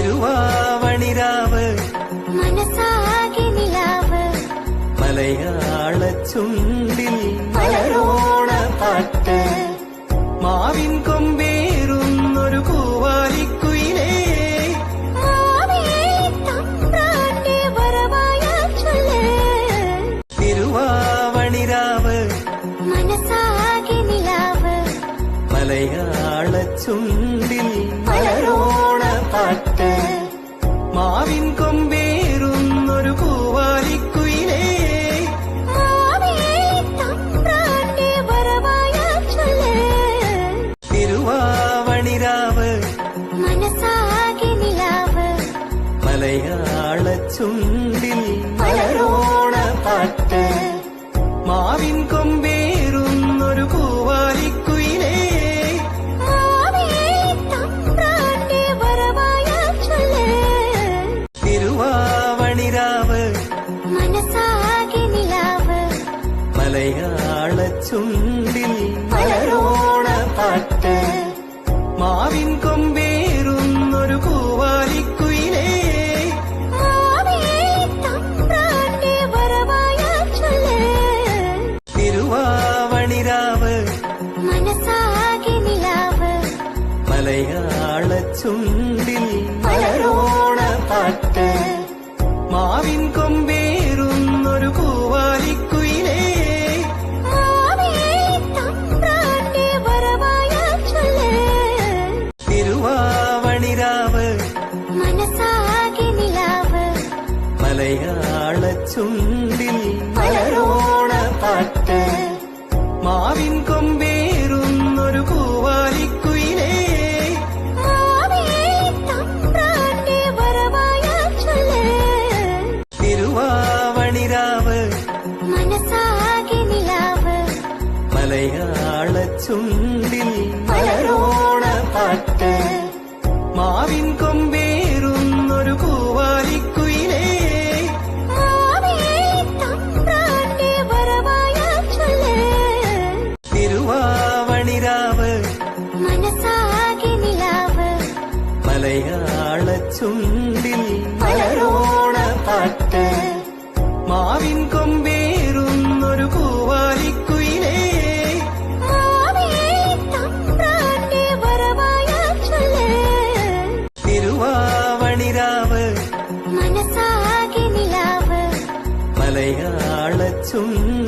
തിരുവാവണിരാവ് മനസാകെ നിലാവ് മലയാള ചുണ്ടിൽ മലരോണ പാട്ട് മാവിൻ കൊമ്പേറുന്നൊരു പൂവാലിക്കുയിലേ തിരുവാവണിരാവ് മനസാകെ നിലാവ് മലയാള ചുണ്ടിൽ മലരോണ പാട്ട് മാവിൻ കൊമ്പേറുന്നൊരു പൂവാലിക്കുയിലേ തിരുവാവണിരാവ് മനസാകെ നിലാവ് മലയാള ചുണ്ടിൽ മലരോണ പാട്ട് മാവിൻ കൊമ്പേറുന്നൊരു പൂവാലിക്കുയിലേ തിരുവാവണിരാവ് മനസാകെ നിലാവ് മലയാള ചുണ്ടിൽ മലരോണ പാട്ട് മാവിൻ കൊമ്പേറുന്നൊരു പൂവാലിക്കുയിലേ തിരുവാവണിരാവ് മനസാകെ നിലാവ് മലയാള ചുണ്ടിൽ മലരോണ പാട്ട് മാവിൻ കൊമ്പേറുന്നൊരു പൂവാലിക്കുയിലേ തിരുവാവണിരാവ് മനസാകെ നിലാവ് മലയാള ചുണ്ടിൽ മലരോണ പാട്ട് മാവിൻ കൊമ്പേറുന്നൊരു പൂവാലിക്കുയിലേ തിരുവാവണിരാവ് മനസാകെ നിലാവ് മലയാള ചുണ്ടിൽ മലരോണ പാട്ട് മാവിൻ കൊമ്പേറുന്നൊരു പൂവാലിക്കുയിലേ തിരുവാവണിരാവ് മനസാകെ നിലാവ് മലയാള ചുണ്ടിൽ മലരോണ പാട്ട് മാവിൻ കൊമ്പേറുന്നൊരു പൂവാലിക്കുയിലേ തിരുവാവണിരാവ് മനസാകെ നിലാവ് മലയാള ചുണ്ടിൽ